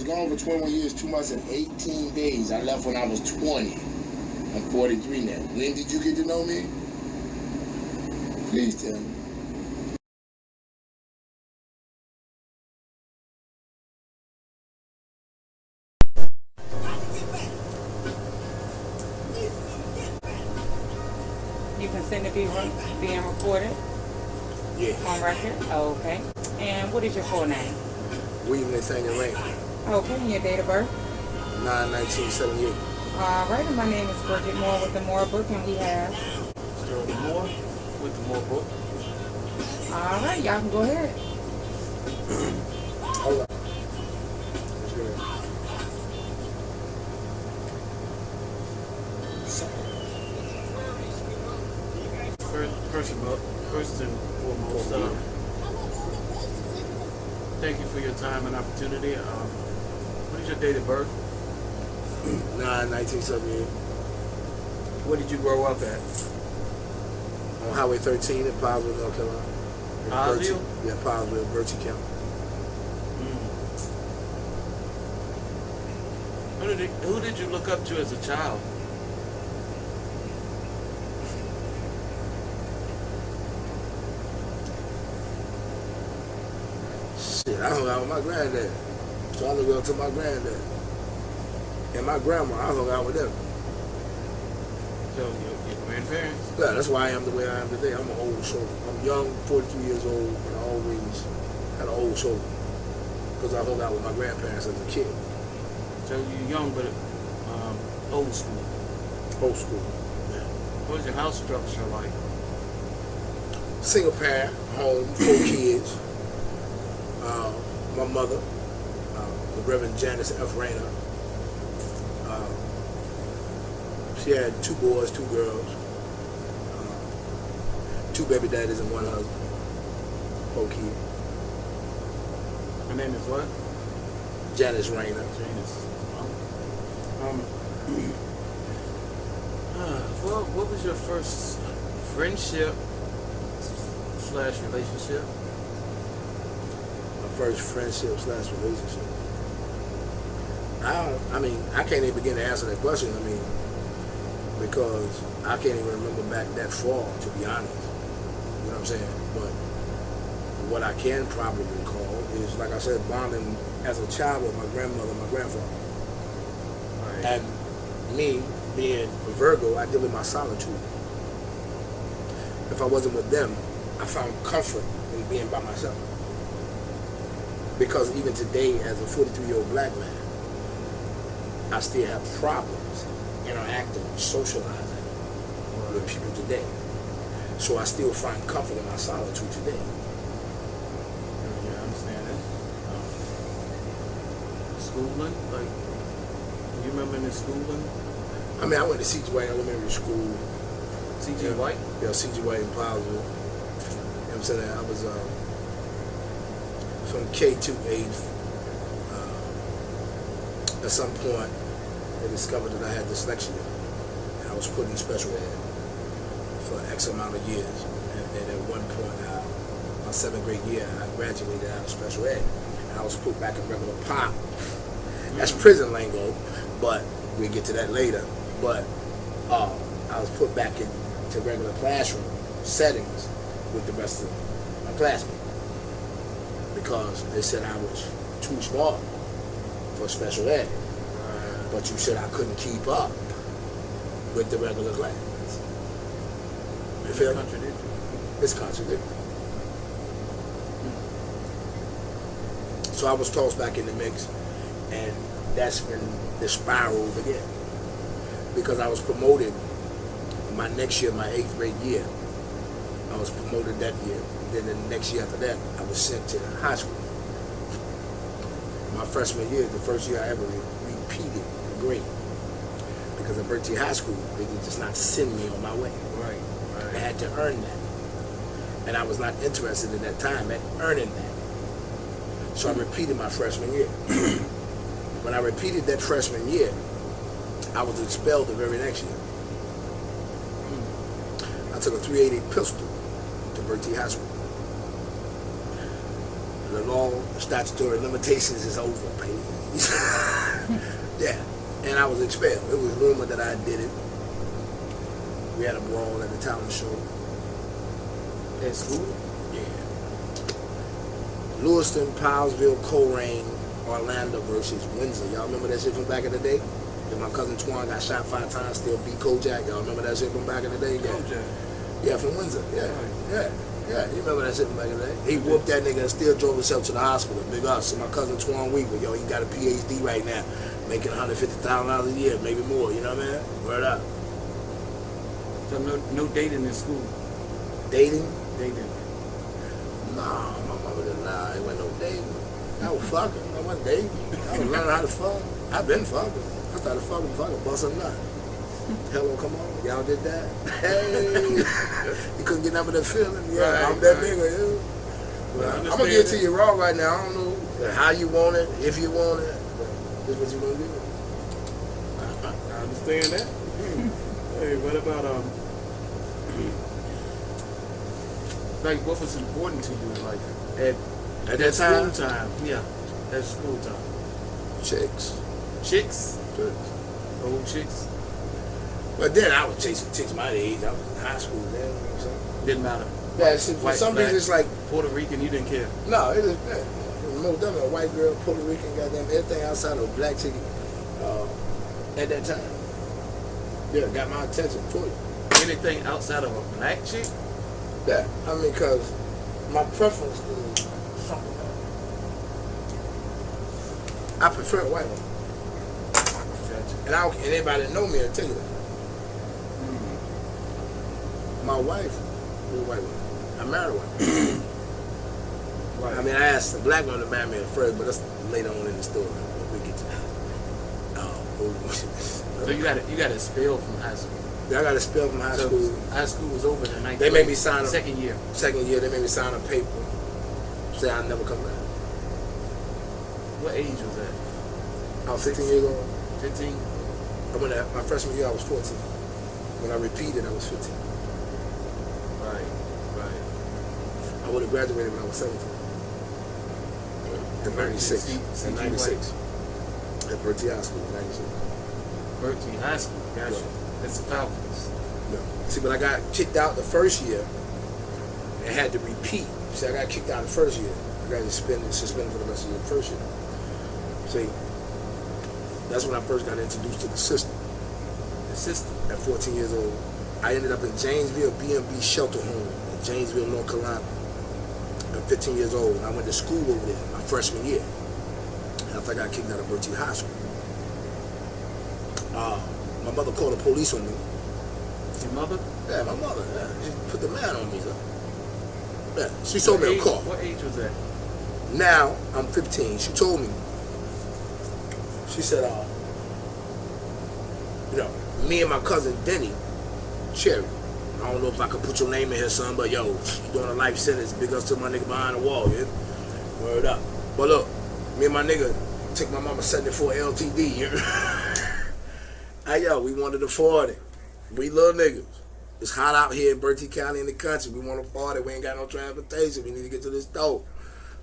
was gone for 21 years, 2 months, and 18 days. I left when I was 20. I'm 43 now. When did you get to know me? Please tell me. You consent to being recorded? Yeah. On record? Okay. And what is your full name? William Nathaniel Raynor. Okay, and your date of birth? 9/1978. All right, and my name is Bridget Moore with the Moore Book, and we have... Sterling Moore with the Moore Book. All right, y'all can go ahead. Hold on. First and foremost, thank you for your time and opportunity. What is your date of birth? 9/1978. Where did you grow up at? On Highway 13 in Powellsville, North Carolina. Powellsville? Yeah, Powellsville, Bertie County. Who did you look up to as a child? Shit, I hung out with my granddad. So I look up to my granddad. And my grandma, I hung out with them. So your grandparents? Yeah, that's why I am the way I am today. I'm an old soul. I'm young, 43 years old, but I always had an old soul. Because I hung out with my grandparents as a kid. So you're young, but old school. Old school, yeah. What was your house structure like? Single parent, home, 4 kids. My mother, the Reverend Janice F. Raynor. She had 2 boys, 2 girls, 2 baby daddies and 1 husband, 4 kids. Her name is what? Janice Raynor. Janice. Well, what was your first friendship / relationship? My first friendship / relationship. I mean, I can't even begin to answer that question. I mean, because I can't even remember back that far, to be honest. You know what I'm saying? But what I can probably recall is, like I said, bonding as a child with my grandmother and my grandfather. Right. And me, being a Virgo, I deal with my solitude. If I wasn't with them, I found comfort in being by myself. Because even today, as a 43-year-old black man, I still have problems interacting, socializing with people today. So I still find comfort in my solitude today. Yeah, I understand that. Schooling, like, you remember in the schooling? I mean, I went to C.G. White Elementary School. C.G. White? Yeah, C.G. White in Powellsville. You know what I'm saying? I was from K to 8th. At some point, they discovered that I had dyslexia. And I was put in special ed for X amount of years. And at one point, my 7th grade year, I graduated out of special ed. And I was put back in regular pop. That's prison lingo, but we'll get to that later. But I was put back into regular classroom settings with the rest of my classmates because they said I was too smart for special ed. But you said I couldn't keep up with the regular class. You feel me? It's contradictory. So I was tossed back in the mix, and that's when the spiral began. Because I was promoted my next year, my 8th grade year. I was promoted that year. Then the next year after that, I was sent to high school. My freshman year, the first year I ever repeated the grade. Because at Bertie High School, they did just not send me on my way. Right. I had to earn that. And I was not interested in that time at earning that. So I repeated my freshman year. When I repeated that freshman year, I was expelled the very next year. I took a .380 pistol to Bertie High School. The law, statutory limitations is over, baby. Yeah, and I was expelled. It was rumored that I did it. We had a brawl at the talent show. At school? Yeah. Lewiston, Powellsville, Coleraine, Orlando versus Windsor. Y'all remember that shit from back in the day? That my cousin Twan got shot 5 times, still beat BooJack. Y'all remember that shit from back in the day? Yeah. BooJack. Yeah, from Windsor. Yeah. Right. Yeah. Yeah, you remember that shit from back in the day? He whooped that nigga and still drove himself to the hospital. Big us. So my cousin Twan Weaver, yo, he got a PhD right now, making $150,000 a year, maybe more. You know what I mean? Word up. So no dating in school. Dating? Dating. Nah, my mama didn't lie. It wasn't no dating. I was fucking. I wasn't dating. I was learning how to fuck. I've been fucking. I started fucking bust a nut. Hello, come on. Y'all did that? Hey. You couldn't get enough of that feeling. Yeah, Right, I'm that right. nigga. Yeah. Well, I'm going to get to you raw right now. I don't know how you want it, if you want it. But this is what you going to do. I understand that. Hey, what about like what was important to you in life At that time? school time? Yeah, at school time. Chicks. Chicks, Chicks. old chicks, But then I was chasing chicks my age. I was in high school then. You know what I'm saying? didn't matter. Yeah, see, for White, some black. reason it's like, Puerto Rican, you didn't care. no, it is bad. Most definitely a white girl, Puerto Rican, goddamn, everything outside of a black chick at that time. Yeah, got my attention fully. Anything outside of a black chick? Yeah, I mean, because my preference is something else. I prefer a white woman. Gotcha. And anybody that know me will tell you that. My wife was a white woman. I married a white woman. Right. I mean, I asked a black woman to marry me at first, but that's later on in the story. We get to that. So you got a spell from high school. I got a spell from high So school. high school was over in the ninth They grade. made me sign a second year. Second year, they made me sign a paper. Say I'll never come back. What age was that? I was 15 years old. 15? My freshman year, I was 14. When I repeated, I was 15. Right. I would have graduated when I was 17. In 96. CG In 96. At Bertie High School in 96. Bertie High School, gotcha. Yeah. That's the Falcons. No. See, but I got kicked out the first year and had to repeat. See, I got kicked out the first year. I got suspended for the rest of the first year. See, that's when I first got introduced to the system. The system. At 14 years old. I ended up in Janesville B&B Shelter Home in Janesville, North Carolina. I'm 15 years old, and I went to school over there my freshman year. And I think I got kicked out of Bertie High School. My mother called the police on me. Your mother? Yeah, my mother. Yeah, she put the man on me, though. Yeah, she told me to call. What age was that? Now I'm 15. She told me. She said, me and my cousin Denny, Cherry. I don't know if I could put your name in here, son, but yo, you doing a life sentence. Big ups to my nigga behind the wall, yeah? Word up. But look, me and my nigga took my mama 74 LTD, yeah? Hey, yo, we wanted to 40. We little niggas. It's hot out here in Bertie County in the country. We want to 40. We ain't got no transportation. We need to get to this door.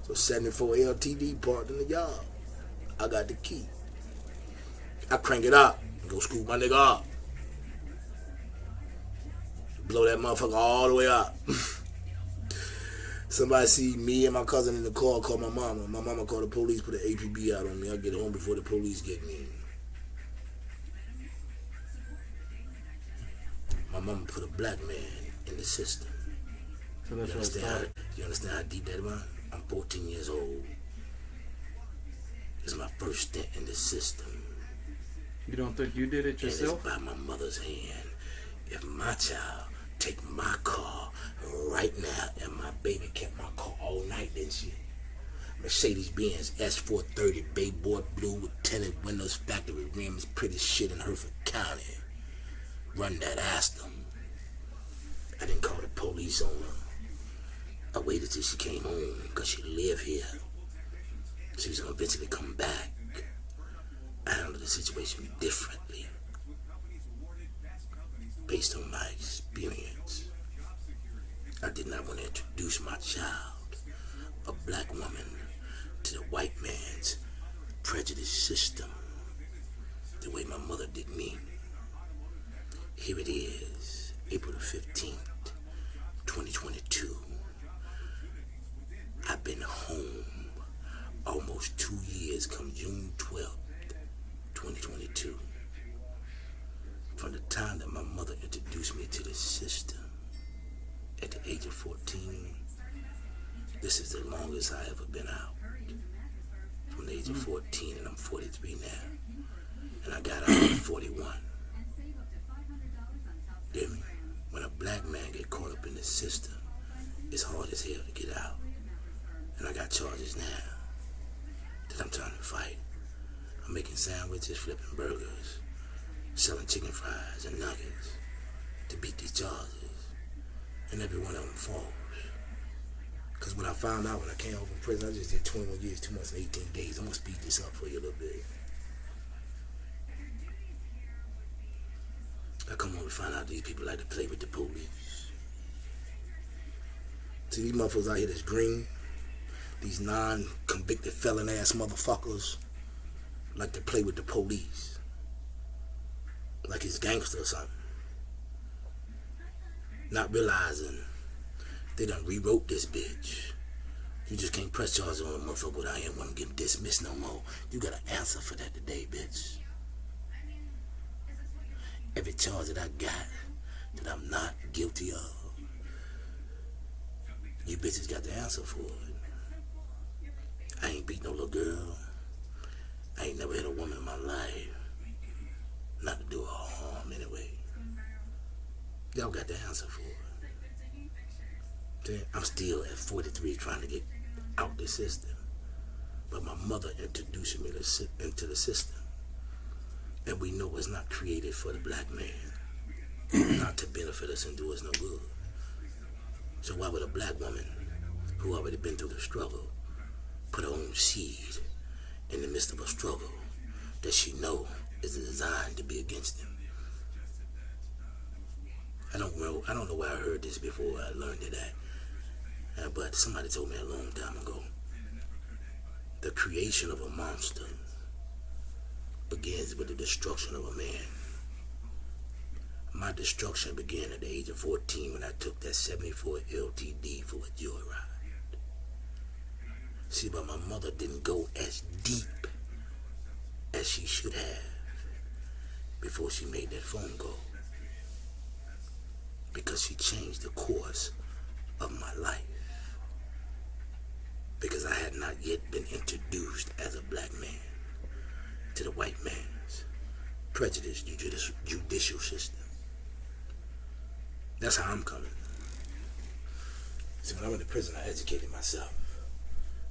So 74 LTD parked in the yard. I got the key. I crank it up and go scoop my nigga up. Blow that motherfucker all the way up. Somebody see me and my cousin in the car, call my mama. My mama called the police, put an APB out on me. I get home before the police get me. My mama put a black man in the system. So that's what it started. You understand how deep that was? I'm 14 years old. It's my first stint in the system. You don't think you did it yourself? And it's by my mother's hand. If my child take my car right now, and my baby kept my car all night, didn't she? Mercedes-Benz S430, Bayboard blue with tinted windows, factory rims, pretty shit in Hereford County. Run that, ask them. I didn't call the police on her. I waited till she came home because she lived here. She was going to eventually come back. I handled the situation differently based on my experience. I did not want to introduce my child, a black woman, to the white man's prejudice system the way my mother did me. Here it is, April the 15th, 2022. I've been home almost 2 years come June 12th, 2022. From the time that my mother introduced me to the system at the age of 14, this is the longest I ever been out. From the age of 14, and I'm 43 now. And I got out at 41. Hear me? When a black man get caught up in the system, it's hard as hell to get out. And I got charges now that I'm trying to fight. I'm making sandwiches, flipping burgers, selling chicken fries and nuggets to beat these charges. And every one of them falls. Because when I found out when I came home from prison, I just did 21 years, 2 months, and 18 days. I'm going to speed this up for you a little bit. I come home and find out these people like to play with the police. See, these motherfuckers out here that's green, these non-convicted felon-ass motherfuckers like to play with the police. Like it's gangster or something. Not realizing they done rewrote this bitch. You just can't press charges on a motherfucker without him want to get dismissed no more. You got to answer for that today, bitch. Every charge that I got that I'm not guilty of, you bitches got to answer for it. I ain't beat no little girl. I ain't never hit a woman in my life. Not to do her harm anyway. Y'all got to answer for it. I'm still at 43 trying to get out the system. But my mother introduced me into the system. And we know it's not created for the black man. Not to benefit us and do us no good. So why would a black woman who already been through the struggle put her own seed in the midst of a struggle that she know is designed to be against them? I don't know where I heard this before. I learned it at. But somebody told me a long time ago. The creation of a monster begins with the destruction of a man. My destruction began at the age of 14 when I took that 74 LTD for a joyride. See, but my mother didn't go as deep as she should have before she made that phone call. Because she changed the course of my life. Because I had not yet been introduced as a black man to the white man's prejudiced judicial system. That's how I'm coming. See, when I went to prison, I educated myself.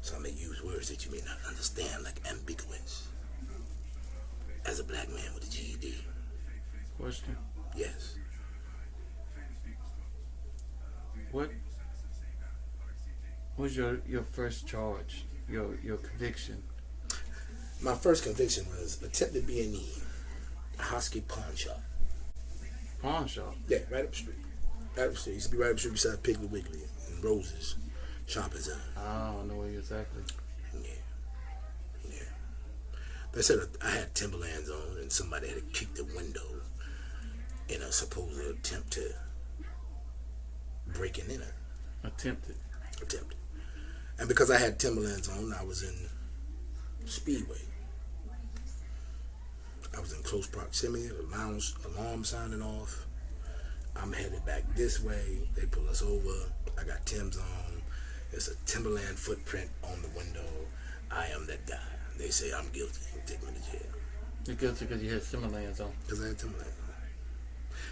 So I may use words that you may not understand, like ambiguous. As a black man with a GED. Question? Yes. What was your first charge, your conviction? My first conviction was attempted B&E, a Hosky pawn shop. Pawn shop? Yeah, right up the street. Right up the street. Used to be right up the street beside Piggly Wiggly and Rose's shopping center. I don't know exactly. Yeah. They said I had Timberlands on and somebody had kicked the window in a supposed attempt to break in it. Attempted. And because I had Timberlands on, I was in Speedway. I was in close proximity, the alarm sounding off. I'm headed back this way. They pull us over. I got Tim's on. There's a Timberland footprint on the window. I am that guy. They say I'm guilty. Take me to jail. You're guilty because you had Timberlands on. Because I had Timberland on.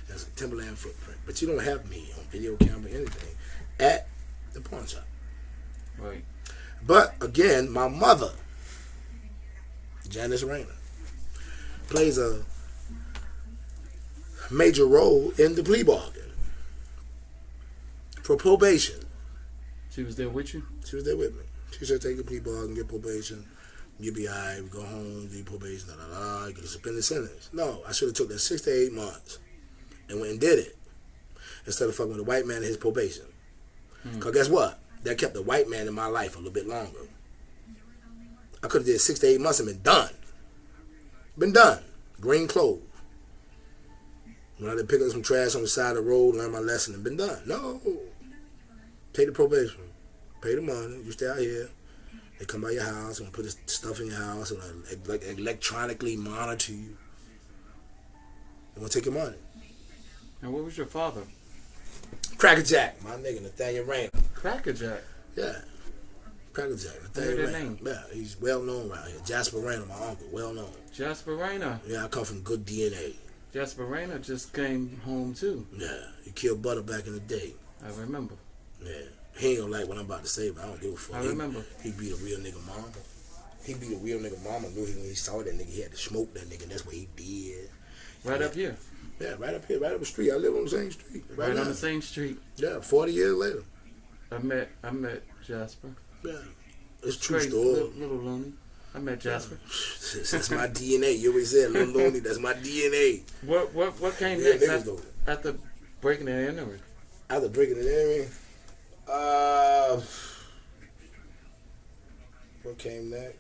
There's a Timberland footprint. But you don't have me on video camera or anything at the pawn shop. Right. But again, my mother, Janice Raynor, plays a major role in the plea bargain for probation. She was there with you? She was there with me. She said, take a plea bargain, get probation, you'll be all right, we go home, do probation, you get a suspended sentence. No, I should have took that 6 to 8 months and went and did it instead of fucking with a white man and his probation. Because guess what? That kept the white man in my life a little bit longer. I could have did 6 to 8 months and been done. Been done. Green clothes. When I did pick up some trash on the side of the road, learn my lesson, and been done. No. Take the probation. Pay the money. You stay out here. They come by your house and put the stuff in your house and like electronically monitor you. They're gonna take your money. And what was your father? Cracker Jack, my nigga Nathaniel Raynor. Cracker Jack. Yeah. Cracker Jack. I heard that name. Yeah, he's well known around here. Jasper Raynor, my uncle, well known. Jasper Raynor. Yeah, I come from good DNA. Jasper Raynor just came home too. Yeah, he killed Butter back in the day. I remember. Yeah. He ain't gonna like what I'm about to say, but I don't give a fuck. I remember. He beat a real nigga mama. He beat a real nigga mama. Knew when he saw that nigga, he had to smoke that nigga. And that's what he did. Right up here. Yeah, right up here, right up the street. I live on the same street. Right on the same street. Yeah, 40 years later. I met Jasper. Yeah, it's true Crazy, story. little loony. I met Jasper. That's my DNA. You always said little loony. That's my DNA. What came Yeah, next after breaking and entering? After breaking and entering, what came next?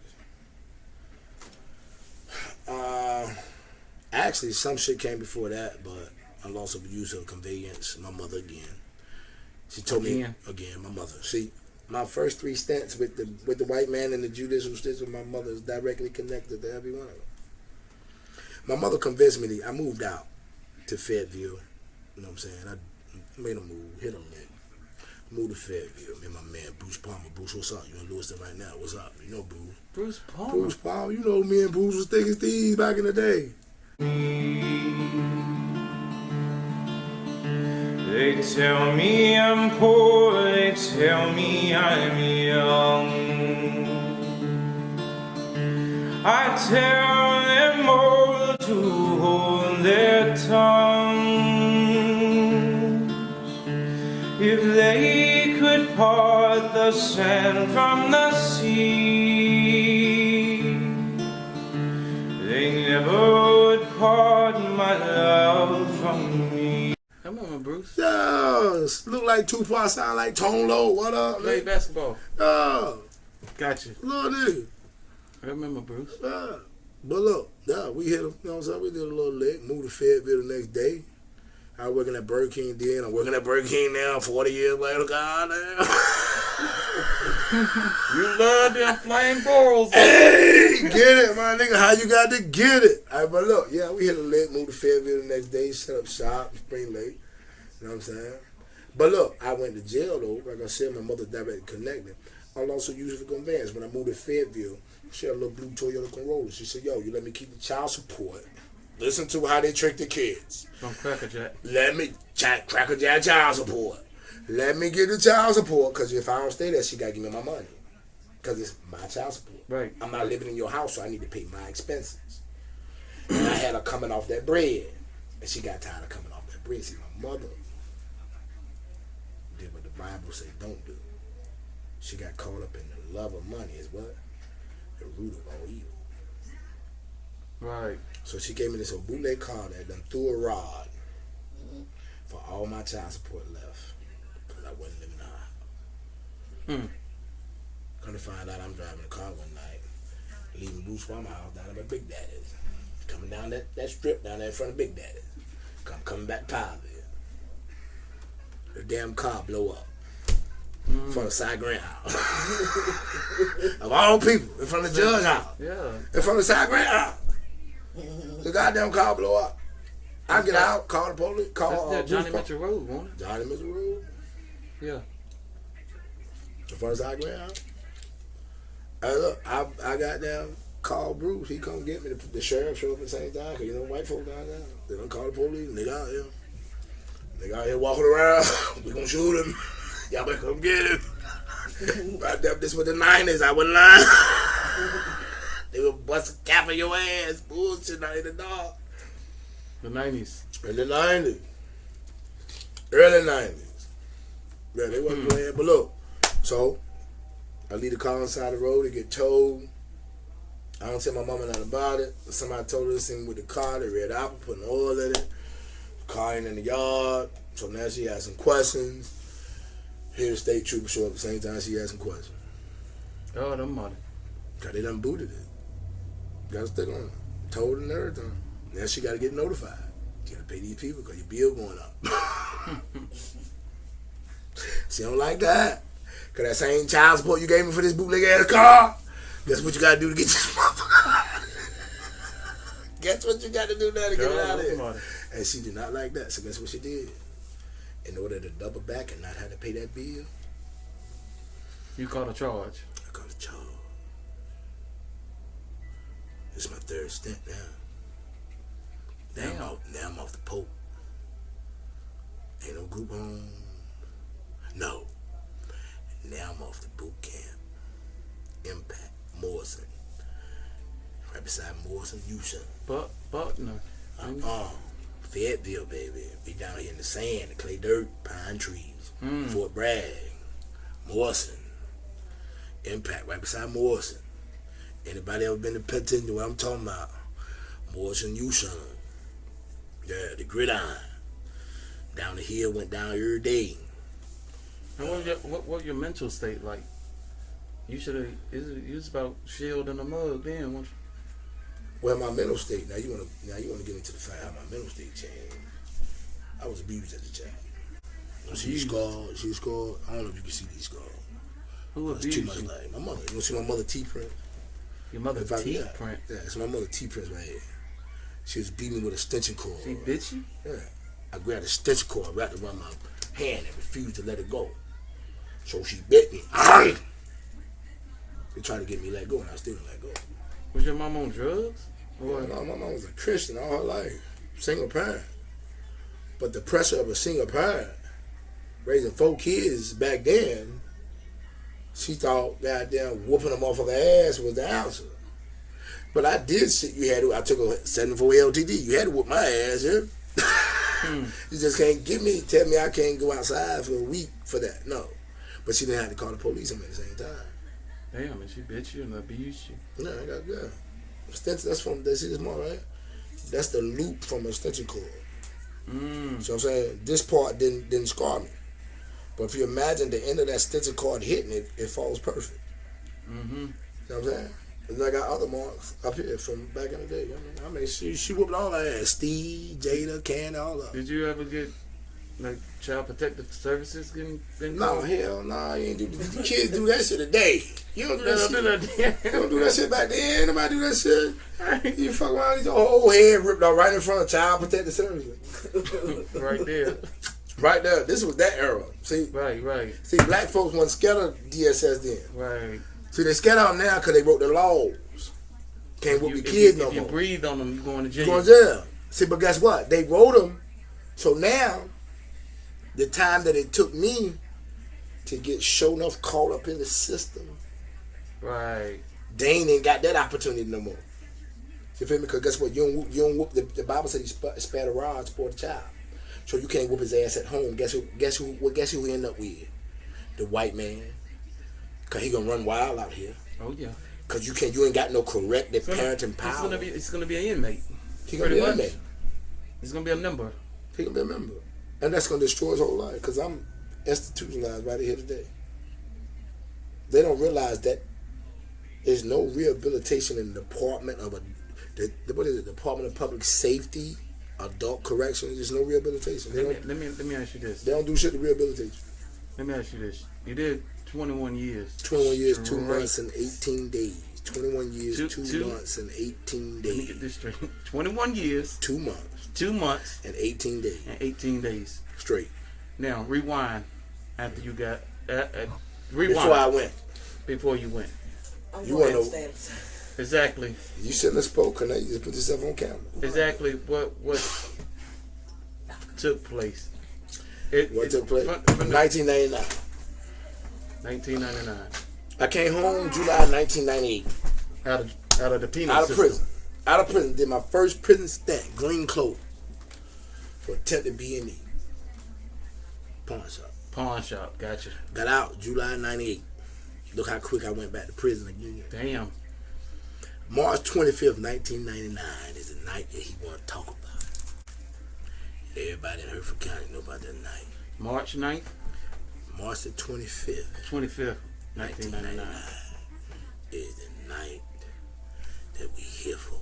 Actually, some shit came before that, but I lost abuse of conveyance. My mother again. She told me again. My mother. See, my first 3 stints with the white man and the judicial system, my mother is directly connected to every one of them. My mother convinced me. I moved out to Fayetteville. You know what I'm saying? I made a move, hit a lick. Moved to Fayetteville. Me and my man Bruce Palmer. Bruce, what's up? You in Lewiston right now? What's up? You know Bruce. Bruce Palmer. Bruce Palmer. You know me and Bruce was thick as thieves back in the day. They tell me I'm poor, they tell me I'm young. I tell them all to hold their tongues. If they could part the sand from the sea, they never would part my love from me. I remember Bruce. Yeah, look like Tupac, sound like Tone Low. What up, Played man? basketball. Gotcha. Little nigga. I remember Bruce. Yeah. But look, yeah, we hit him. You know what I'm saying? We did a little lick. Moved to Fayetteville the next day. I was working at Burger King then. I'm working at Burger King now 40 years later. God damn. You love them flame corals. Hey, get it, my nigga. How you got to get it? All right, but look, yeah, we hit a lick, moved to Fayetteville the next day, set up shop, Spring Lake. You know what I'm saying? But look, I went to jail though. Like I said, my mother directly connected. I was also used for conveyance. When I moved to Fayetteville, she had a little blue Toyota Corolla. She said, yo, you let me keep the child support. Listen to how they trick the kids. From Cracker Jack. Let me, Cracker Jack child support. Let me get the child support, because if I don't stay there, she got to give me my money. Because it's my child support. Right. I'm not living in your house, so I need to pay my expenses. And I had her coming off that bread. And she got tired of coming off that bread. See, my mother did what the Bible say don't do. She got caught up in the love of money is what? The root of all evil. Right. So she gave me this old bootleg car that done threw a rod for all my child support left. Because I wasn't living in her house. Come to find out I'm driving a car one night, leaving Bruce Palmer house down at my Big Daddy's. Coming down that strip down there in front of Big Daddy's. Coming back to Powellville. The damn car blow up. In front of Cy Grant house. Of all people, in front of the judge house. Yeah. In front of Cy Grant house. The goddamn car blow up. I get out, call the police, call That's Johnny Mitchell Road, wasn't it? Johnny Mitchell Road. Yeah. In front of Cy Grant house. Hey, look, I got down, called Bruce. He come get me. The sheriff showed up at the same time. Cause you know white folk down there. They done call the police. Nigga out here. Nigga out here walking around. We gonna shoot him. Y'all better come get him. This was the 90s. I wasn't lying. They would bust a cap on your ass. Bullshit out in the dark. The 90s. In the 90s. Early 90s. Yeah, they wasn't playing. But look, so I leave the car inside the road. It get towed. I don't tell my mama nothing about it. Somebody told her this thing with the car. The red apple, putting oil in it. The car ain't in the yard. So now she has some questions. Here the state trooper show up at the same time she has some questions. Oh, them money. Cause they done booted it. Got to stick on her. Told her and everything. Now she got to get notified. You got to pay these people because your bill going up. She don't like that. Cause that same child support you gave me for this bootleg ass car, guess what you got to do to get this motherfucker? Guess what you got to do now to get it out of here? And she did not like that. So guess what she did? In order to double back and not have to pay that bill, You caught a charge. I got a charge. It's my third stint now. Now I'm off the Pope. Ain't no group home. No. Now I'm off the boot camp. Impact. Morrison. Right beside Morrison, Houston. Buckner. Fayetteville, baby. We down here in the sand, the clay dirt, pine trees. Fort Bragg. Morrison. Impact. Right beside Morrison. Anybody ever been to Pennsylvania? What I'm talking about? Morrison, Houston. Yeah, the gridiron. Down the hill, went down every day. And what was your mental state like? You should have. You was about shielding the mug then, weren't you? Well, my mental state. Now you want to get into the fact how my mental state changed. I was abused as a child. You see scars. See scars. I don't know if you can see these scars. Who It's abused too much you? like my mother. You want to see my mother T print? Your mother teeth print. Yeah, it's my mother T print right here. She was beating me with a extension cord. She bit you? Yeah. I grabbed a extension cord, wrapped it around my hand, and refused to let it go. So she bit me. They tried to get me to let go, and I still didn't let go. Was your mom on drugs? Or No, my mom was a Christian all her life, single parent. But the pressure of a single parent, raising 4 kids back then, she thought goddamn whooping a motherfucker ass was the answer. But I did shit you had to. I took a 74 LTD. You had to whoop my ass, yeah? You just can't tell me I can't go outside for a week for that. No. But she didn't have to call the police on me at the same time. damn, and she bit you and abused you. No, I got good. That's from, see this more, right? That's the loop from an extension cord. So I'm saying, this part didn't scar me. But if you imagine the end of that extension cord hitting it, it falls perfect. You know what I'm saying? And I got other marks up here from back in the day. I mean she whooped all that ass. Steve, Jada, Candy, all of them. Did you ever get like child protective services getting No, hell no, you ain't do the kids do that shit today. You don't do that shit. You don't do that shit back then. Nobody do that shit. You fuck around, your whole head ripped off right in front of child protective services. Right there. Right there. This was that era. See? Right. See, black folks wasn't scared of DSS then. Right. See, they scared of them now because they wrote the laws. Can't whoop your kids no more. If you breathe on them, you're going to jail. Going to jail. See, but guess what? They wrote them. So now, the time that it took me to get show enough caught up in the system, Right. they ain't got that opportunity no more. You feel me? Because guess what? You don't whoop. The Bible says you spare the rod, spoil the child. So you can't whoop his ass at home. Guess who we end up with? The white man. Because he gonna run wild out here. Oh yeah. Because you ain't got no corrective parenting power. It's gonna be an inmate. He gonna be an inmate. It's gonna be a member. He gonna be a member. And that's gonna destroy his whole life. Because I'm institutionalized right here today. They don't realize that there's no rehabilitation in the Department of Department of Public Safety, Adult Corrections. There's no rehabilitation. Let me ask you this. They don't do shit to rehabilitate you. Let me ask you this. You did 21 years. 21 years, 2 months, and 18 days. 21 years, 2 months, and 18 days. Let me get this straight. 21 years. 2 months. 2 months. And 18 days. And 18 days. Straight. Now, rewind after you got... rewind. Before I went. Before you went. You want to know... Exactly. You shouldn't have spoken. You just put yourself on camera. Exactly what took place. What took place? 1999. 1999. I came home July 1998. Out of the penal Out of system. prison. Out of prison. Did my first prison stint. Green clothing. For attempted B&E. Pawn shop. Gotcha. Got out July 98. Look how quick I went back to prison again. Damn. March 25th, 1999 is the night that he want to talk about. Everybody in Hereford County know about that night. March 9th? March the 25th. 25th, 1999. Is the night that we here for.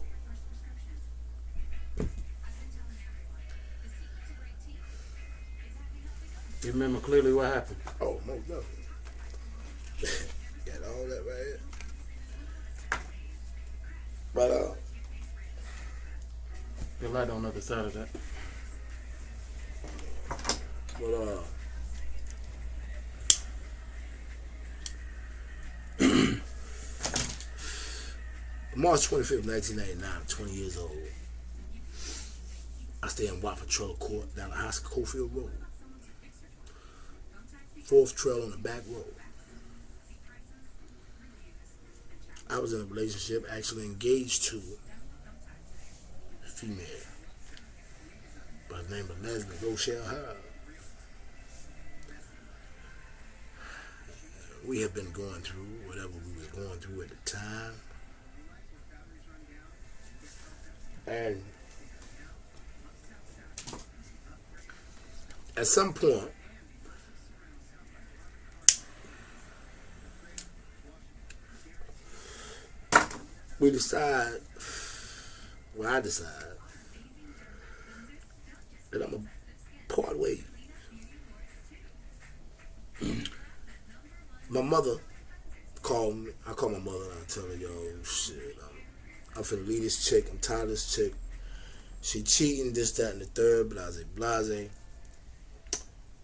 You remember clearly what happened? Oh, most definitely. Got all that right here. But Your light on the other side of that. but March 25th, 1999, I'm 20 years old. I stay in Watford Trailer Court down the Oscar Cofield Road. 4th trail on the back road. I was in a relationship, actually engaged to a female by the name of Leslie Rochelle Howard. We have been going through whatever we was going through at the time. And at some point, we decide, well, I decide that I'm going to part ways. My mother called me. I call my mother and I tell her, yo, shit, I'm finna leave this chick. I'm tired of this chick. She cheating, this, that, and the third, blase, blase.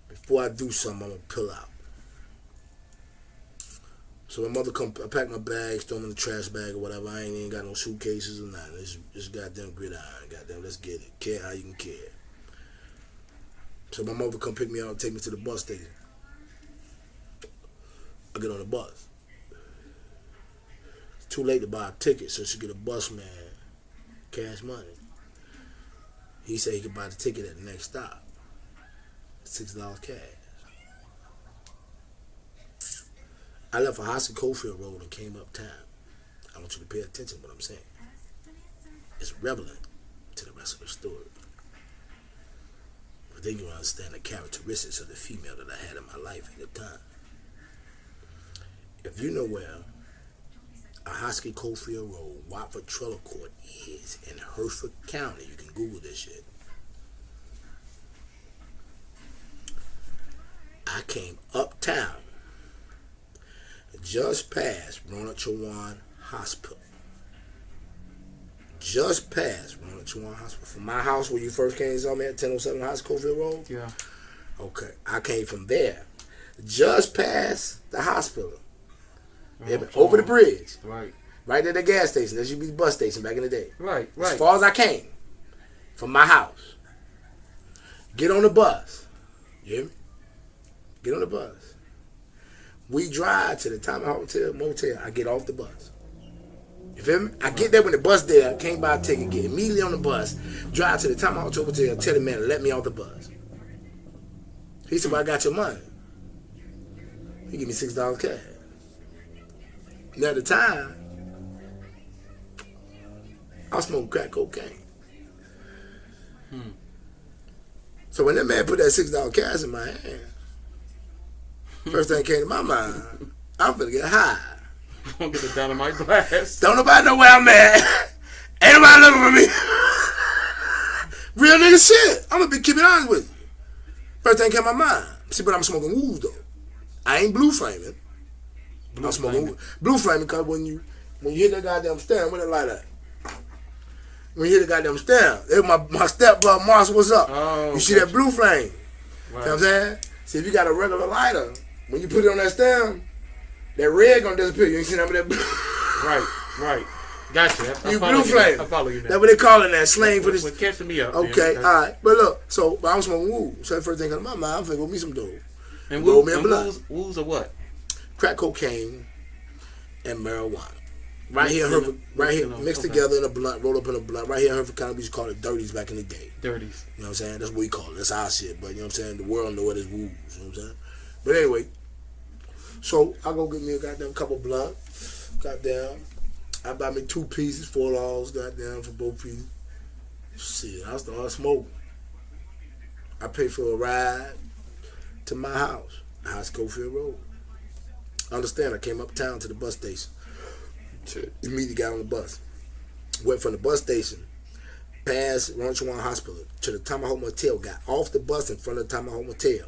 Before I do something, I'm gonna pull out. So my mother come, I pack my bags, throw them in the trash bag or whatever. I ain't even got no suitcases or nothing. It's goddamn gridiron. Goddamn, let's get it. Care how you can care. So my mother come pick me up and take me to the bus station. I get on the bus. It's too late to buy a ticket, so she get a bus man cash money. He said he could buy the ticket at the next stop. $6 cash. I left a Hoskin Cofield Road and came uptown. I want you to pay attention to what I'm saying. It's relevant to the rest of the story. But then you understand the characteristics of the female that I had in my life at the time. If you know where a Hoskin Cofield Road, Watford Trailer Court is in Hertford County, you can Google this shit. I came uptown, just past Ronald Chawan Hospital. Just past Ronald Chawan Hospital. From my house where you first came and saw me at 1007 Hoskin Cofield Road? Yeah. Okay. I came from there. Just past the hospital. Over the bridge. Right. Right at the gas station. That used to be the bus station back in the day. Right. As far as I came. From my house. Get on the bus. You hear me? Get on the bus. We drive to the Time Hotel Motel. I get off the bus. You feel me? I get there when the bus there. Came by a ticket. Get immediately on the bus. Drive to the Time Hotel Motel. Tell the man to let me off the bus. He said, well, I got your money. He give me $6 cash. Now at the time, I was smoking crack cocaine. So when that man put that $6 cash in my hand, first thing came to my mind, I'm finna get high. Don't get a dynamite blast. Don't nobody know where I'm at. Ain't nobody looking for me. Real nigga shit. I'm gonna be keeping honest with you. First thing came to my mind. See, but I'm smoking woods though. I ain't blue flaming. I'm smoking blue flaming because when you hit that goddamn stand, what it like that? When you hit the goddamn stand, my stepbrother Mars, what's up? Oh, you see that blue flame? Right. You know what I'm saying? See, if you got a regular lighter, when you put it on that stand, that red gonna disappear. You ain't seen that with that blue. Right. Gotcha. I You follow blue flame. I follow you now. That's what they call it, that slang for this. Well, catching me up. Okay, man. all right. But look, so I'm smoking wood. So the first thing comes to my mind, I'm finna go me some dope. And Roll me a blunt. woos are what? Crack cocaine and marijuana. Right here, mixed okay. together in a blunt, rolled up in a blunt. Right here in Hertford County, we used to call it dirties back in the day. Dirties. You know what I'm saying? That's what we call it. That's our shit. But you know what I'm saying? The world know it as woos. You know what I'm saying? But anyway, so I go get me a goddamn couple blunt. Goddamn. I buy me 2 pieces, $4, goddamn, for both pieces. Shit, I started smoking. I paid for a ride to my house, Hoskin Cofield Road. Understand, I came uptown to the bus station. Immediately got on the bus. Went from the bus station, past Ronchwan Hospital, to the Tomahawk Motel, got off the bus in front of the Tomahawk Motel,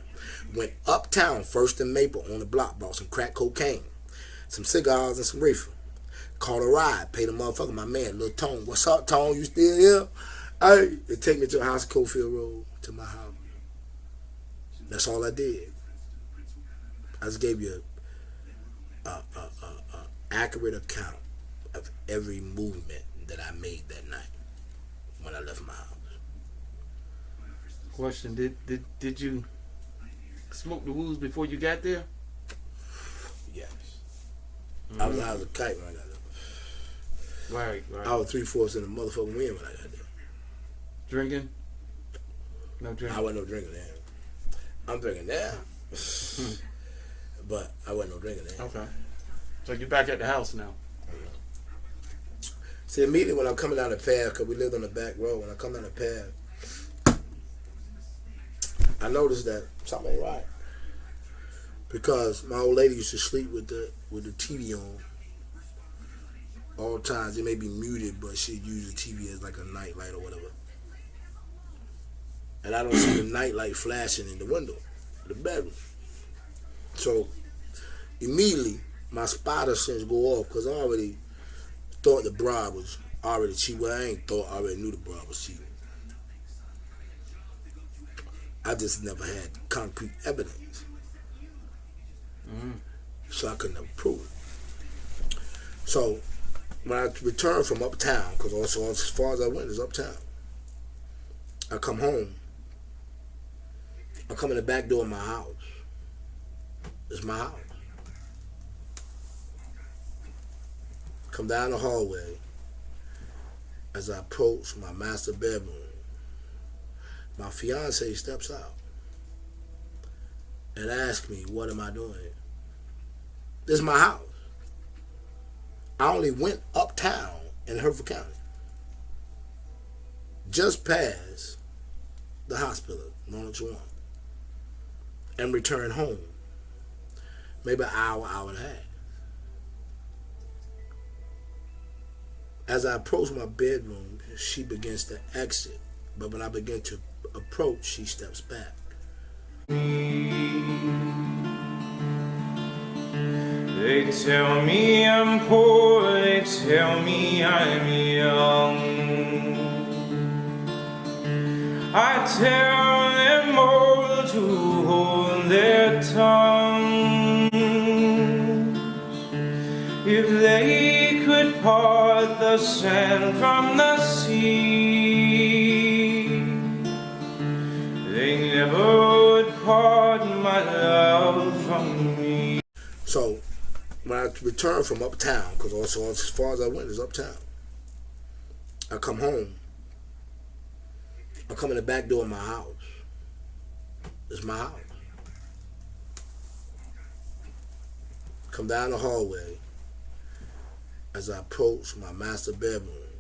went uptown, First and Maple, on the block, bought some crack cocaine, some cigars, and some reefer. Called a ride, paid a motherfucker, my man, Lil Tone. What's up, Tone? You still here? Hey, they take me to a house, Cofield Road, to my house. That's all I did. I just gave you a accurate account of every movement that I made that night when I left my house. Question: Did you smoke the woods before you got there? Yes. Mm-hmm. I was out of the kite when I got there. Right. I was 3/4 in the motherfucking wind when I got there. Drinking? No drinking. I wasn't no drinker then. I'm drinking now. But I wasn't no drinker then. Okay. So you're back at the house now. See, immediately when I'm coming down the path, because we lived on the back road, when I come down the path, I noticed that something ain't right. Because my old lady used to sleep with the TV on all times. It may be muted, but she'd use the TV as like a night light or whatever. And I don't see the night light flashing in the window of the bedroom. So immediately my spider sense go off, because I already thought the broad was already cheating. Well, I ain't thought, I already knew the broad was cheating. I just never had concrete evidence. So I couldn't have proved it. So when I returned from uptown, because also as far as I went is uptown, I come home. I come in the back door of my house. It's my house. Come down the hallway. As I approach my master bedroom, my fiance steps out and asks me, what am I doing here? This is my house. I only went uptown in Hertford County, just past the hospital, Ronchwan, and returned home maybe an hour, hour and a half. As I approach my bedroom, she begins to exit, but when I begin to approach, she steps back. They tell me I'm poor, they tell me I'm young. I tell them all to hold their tongues. If they could part the sand from the sea, they never would part my love from me. So when I returned from uptown, because also as far as I went is uptown, I come home. I come in the back door of my house. It's my house. Come down the hallway. As I approach my master bedroom,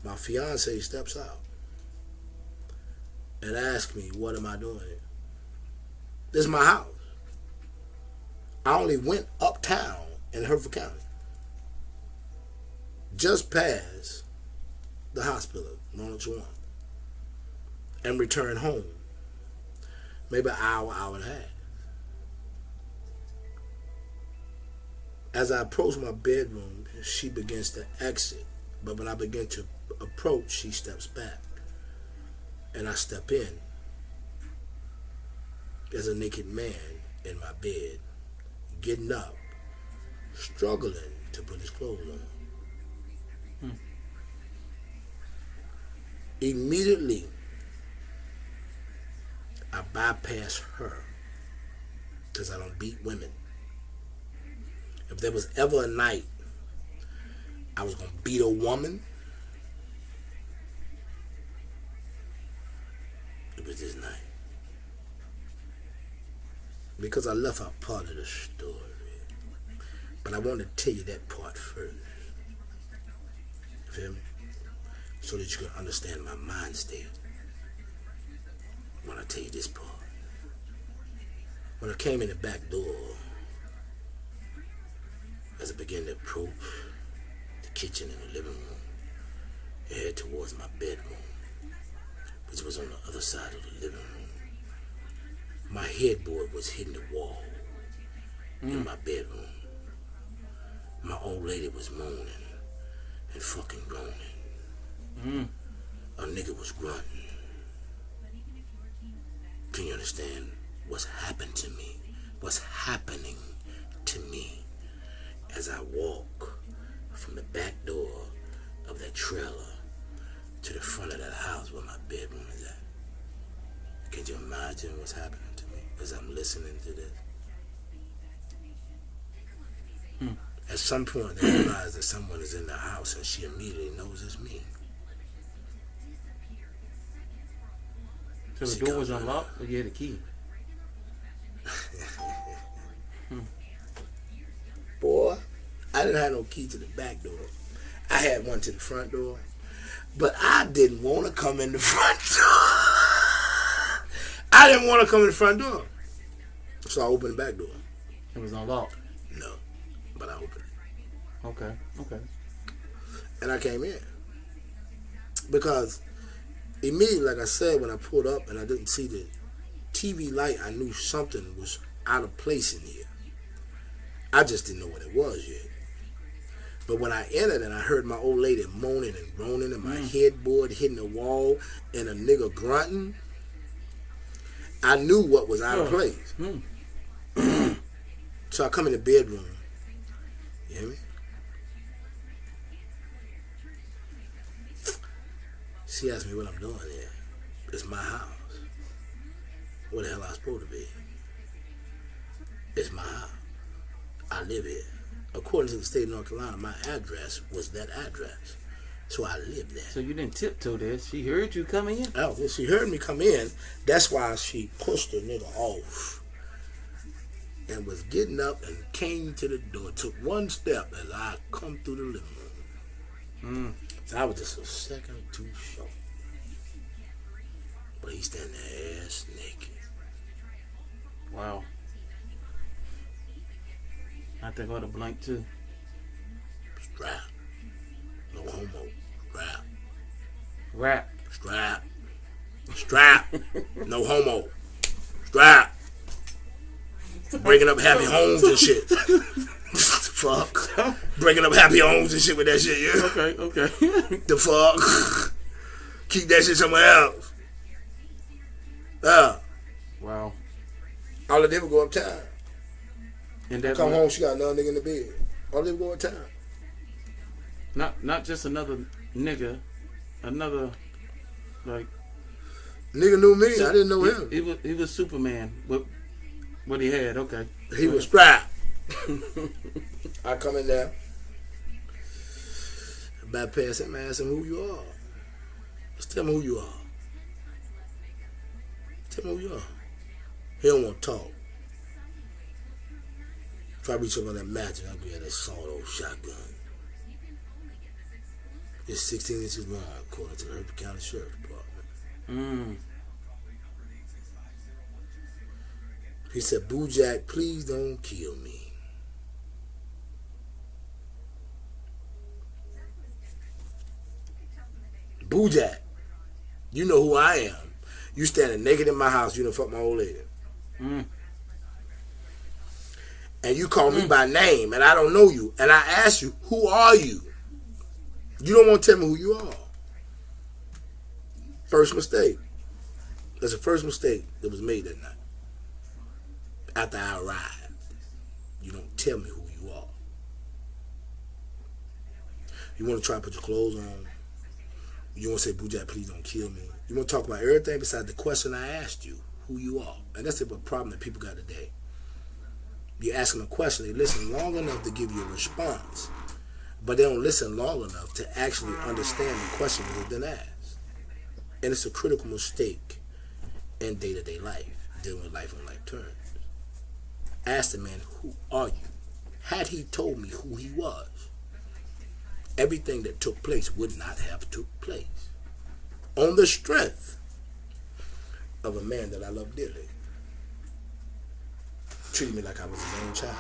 my fiance steps out and asks me, what am I doing here? This is my house. I only went uptown in Hertford County, just past the hospital, Ronchwan, and returned home maybe an hour, hour and a half. As I approach my bedroom, she begins to exit, but when I begin to approach, she steps back, and I step in. There's a naked man in my bed, getting up, struggling to put his clothes on. Immediately, I bypass her, because I don't beat women. If there was ever a night I was going to beat a woman, it was this night. Because I left out part of the story. But I want to tell you that part first. You feel me? So that you can understand my mind state when I tell you this part. When I came in the back door, as I began to approach the kitchen and the living room, and head towards my bedroom, which was on the other side of the living room. My headboard was hitting the wall in my bedroom. My old lady was moaning and fucking groaning. A nigga was grunting. Can you understand what's happened to me? What's happening to me as I walk from the back door of that trailer to the front of that house where my bedroom is at? Can you imagine what's happening to me as I'm listening to this? At some point, I realize that someone is in the house and she immediately knows it's me. So the door was unlocked, or you had a key? Boy, I didn't have no key to the back door. I had one to the front door, but I didn't want to come in the front door. I didn't want to come in the front door. So I opened the back door. It was unlocked? No, but I opened it. Okay. And I came in. Because immediately, like I said, when I pulled up and I didn't see the TV light, I knew something was out of place in here. I just didn't know what it was yet. But when I entered and I heard my old lady moaning and groaning and my headboard hitting the wall and a nigga grunting, I knew what was out of place. So I come in the bedroom. You hear me? She asked me what I'm doing here. It's my house. Where the hell I supposed to be? It's my house. I live here. According to the state of North Carolina, my address was that address. So I lived there. So you didn't tiptoe there. She heard you come in? Oh, well, she heard me come in. That's why she pushed the nigga off and was getting up and came to the door. Took one step as I come through the living room. So I was just a second too short. But he's standing there ass naked. Wow. I think I ought to blank too. Strap. No homo. Strap. Rap. Strap. Strap. No homo. Strap. Breaking up happy homes and shit. Fuck. Breaking up happy homes and shit with that shit, yeah? Okay. The fuck? Keep that shit somewhere else. Wow. All I did was go uptown. And that Come home, she got another nigga in the bed. All I did was go uptown. Not just another nigga, another like Nigga knew me. I didn't know him. He was Superman. What he had, okay. He was strapped. I come in there. Bypass him, ask him who you are. Just tell me who you are. Tell me who you are. He don't want to talk. Try to reach up on that match and I'll be at that sawed-off shotgun. It's 16 inches long, according to the Herb County Sheriff's Department. He said, BooJack, please don't kill me. BooJack, you know who I am. You standing naked in my house, you done fuck my old lady. And you call me by name, and I don't know you. And I ask you, who are you? You don't want to tell me who you are. First mistake. That's the first mistake that was made that night. After I arrived, you don't tell me who you are. You want to try to put your clothes on. You want to say, BooJack, please don't kill me. You want to talk about everything besides the question I asked you, who you are. And that's the problem that people got today. You ask them a question, they listen long enough to give you a response, but they don't listen long enough to actually understand the question that has been asked. And it's a critical mistake in day-to-day life, dealing with life on life terms. Ask the man, who are you? Had he told me who he was, everything that took place would not have took place. On the strength of a man that I love dearly. Treated me like I was his own child.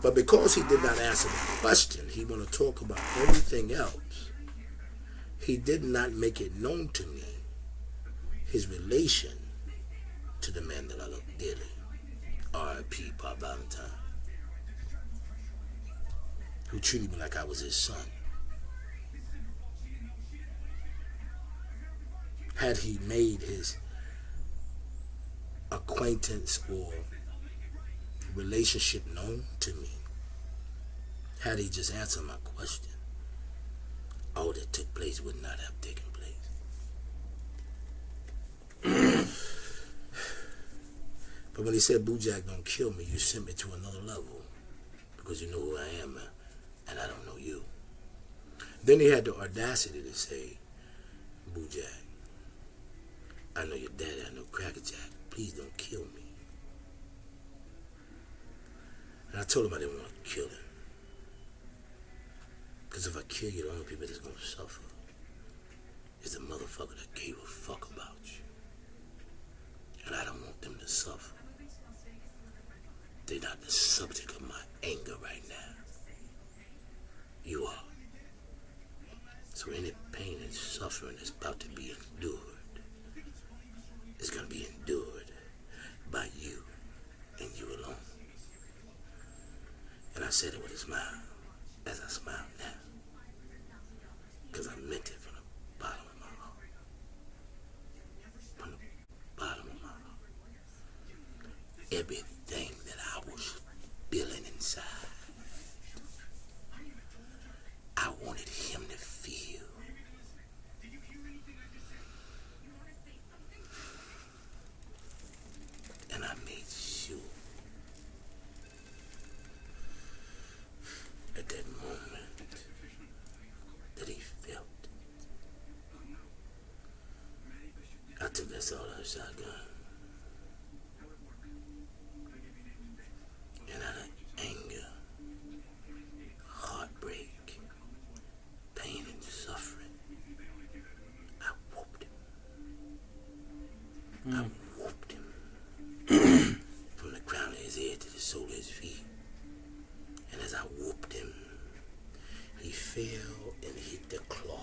But because he did not answer the question, he want to talk about everything else he did not make it known to me his relation to the man that I love dearly, R.I.P. Bob Valentine, who treated me like I was his son. Had he made his acquaintance or relationship known to me, had he just answered my question, all that took place would not have taken place. But when he said, BooJack, don't kill me, you sent me to another level because you know who I am and I don't know you. Then he had the audacity to say, BooJack, I know your daddy, I know Crackerjack. Please don't kill me. And I told him I didn't want to kill him. Because if I kill you, the only people that's going to suffer is the motherfucker that gave a fuck about you. And I don't want them to suffer. They're not the subject of my anger right now. You are. So any pain and suffering that's about to be endured is going to be endured by you and you alone. And I said it with a smile, as I smile now. Because I meant it from the bottom of my heart. From the bottom of my heart. Everything that I was feeling inside, I wanted him to feel. And I made sure at that moment that he felt. I took that sawed-off shotgun, and out of anger, heartbreak, pain and suffering, I whooped him. I whooped him from the crown of his head to the sole of his feet. And as I whooped him, he fell and hit the closet.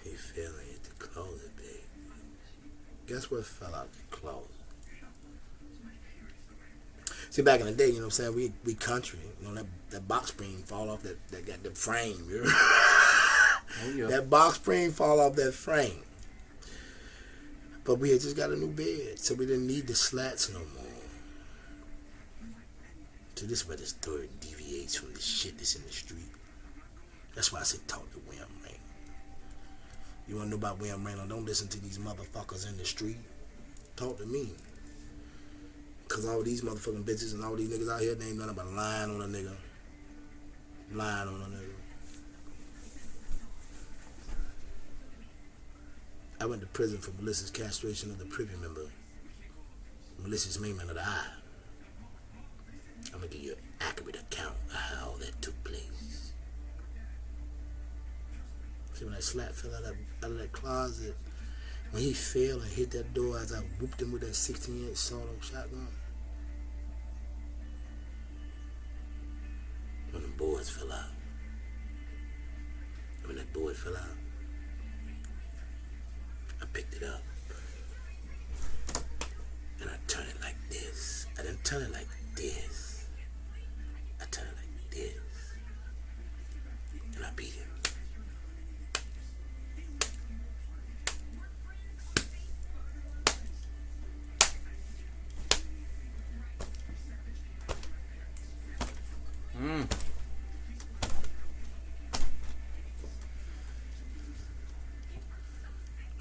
He fell and hit the closet, babe. Guess what fell out the closet? See, back in the day, you know what I'm saying, we country, you know, that box spring fall off that got the frame, you know? Oh, yeah. That box spring fall off that frame. But we had just got a new bed, so we didn't need the slats no more. So this is where the story deviates from the shit that's in the street. That's why I said talk to William Raynor. You want to know about William Raynor? Don't listen to these motherfuckers in the street. Talk to me. Because all these motherfucking bitches and all these niggas out here, they ain't nothing but lying on a nigga. Lying on a nigga. I went to prison for malicious castration of the privy member, malicious maiming of the eye. I'm going to give you an accurate account of how all that took place. See, when that slat fell out of that closet, when he fell and hit that door as I whooped him with that 16-inch sawed-off shotgun, when the boards fell out, when that board fell out, I picked it up and I turned it like this. I didn't turn it like this. I turned it like this. And I beat him.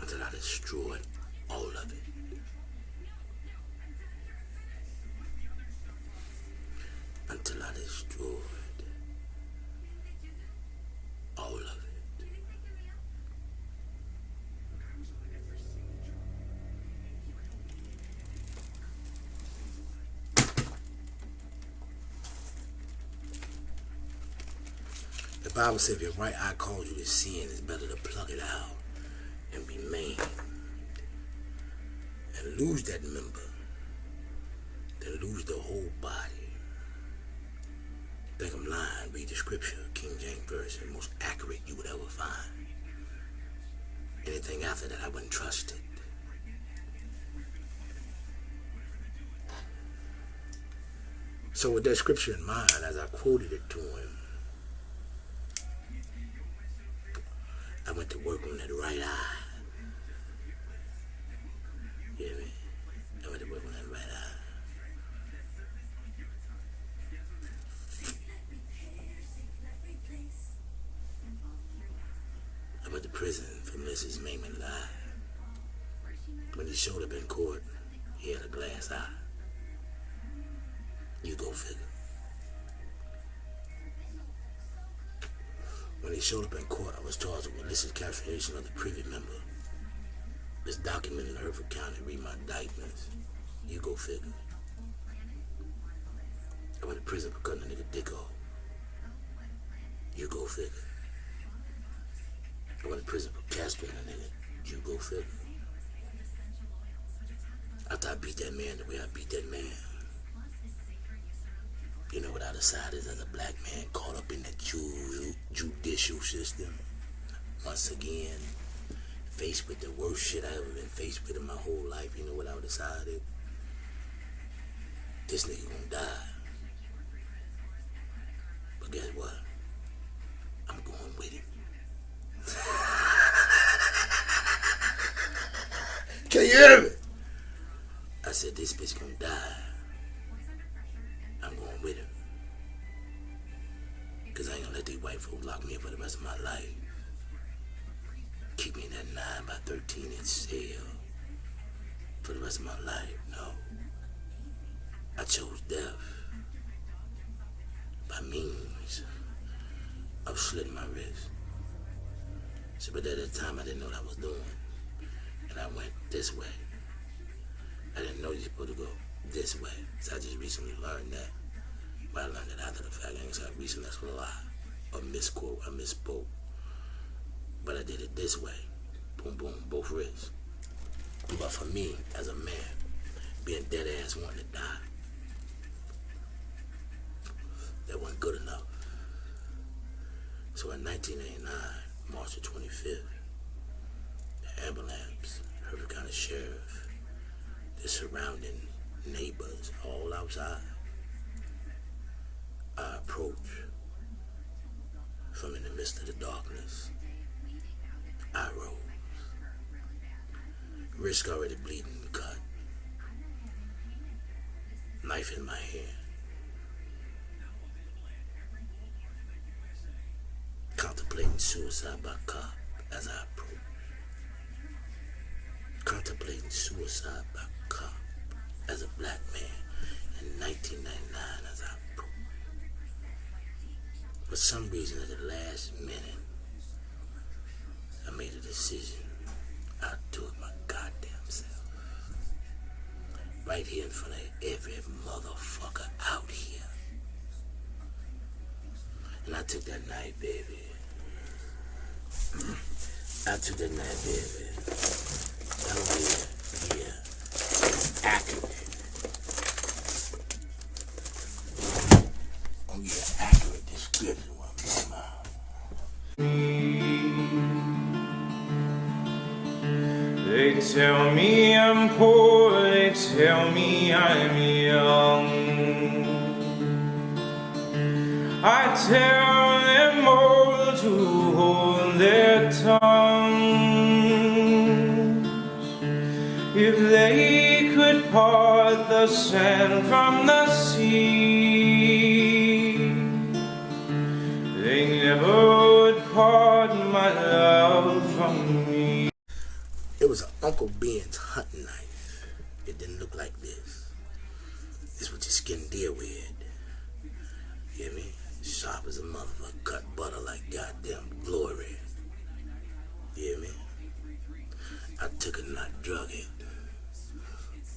Until I destroyed all of it. Until I destroyed all of it. The Bible says if your right eye calls you to sin, it's better to pluck it out and be maimed and lose that member than lose the whole body. Think I'm lying? Read the scripture, King James Version, most accurate you would ever find. Anything after that, I wouldn't trust it. So with that scripture in mind, as I quoted it to him, I went to work on that right eye. You hear me? I went to work on that right eye. I went to prison for Mrs. Mayman's eye. When he showed up in court, he had a glass eye. You go figure. When he showed up in court, I was charged with illicit castration of the privy member. It's documented in Hereford County. Read my indictments. You go figure. I went to prison for cutting a nigga dick off. You go figure. I went to prison for castrating a nigga. You go figure. After I beat that man the way I beat that man, you know what I decided as a black man caught up in the judicial system. Once again, faced with the worst shit I ever been faced with in my whole life. You know what I decided? This nigga gonna die. But guess what? I'm going with him. Can you hear me? I said, this bitch gonna die. I'm going with him. Cause I ain't gonna let these white folks lock me up for the rest of my life. Keep me in that 9 by 13-inch cell for the rest of my life. No. I chose death by means of slitting my wrist. So, but at that time I didn't know what I was doing. And I went this way. I didn't know you're supposed to go this way. So I just recently learned that. But I learned it after the fact. I ain't say I recently, that's a lie. A misquote, I misspoke. But I did it this way. Boom, boom, both wrists. But for me, as a man, being dead ass wanting to die, that wasn't good enough. So in 1989, March the 25th, the ambulance, Hereford County Sheriff, the surrounding neighbors, all outside, I approach from in the midst of the darkness. I rose. Wrist already bleeding and cut. Knife in my hand. Contemplating suicide by cop as I approach. Contemplating suicide by cop as a black man in 1999 as I approach. For some reason, at the last minute, I made a decision. I'll do it my goddamn self. Right here in front of every motherfucker out here. And I took that knife, baby. I took that knife, baby. Oh yeah. Accurate. Oh yeah, accurate description what I'm talking about. They tell me I'm poor, they tell me I'm young. I tell them all to hold their tongues. If they could part the sand from the sea, they never would part my love from me. It was an Uncle Ben's hunting knife. It didn't look like this. This was just skin deer with. You hear me? Sharp as a motherfucker, cut butter like goddamn glory. You hear me? I took it and I drug it.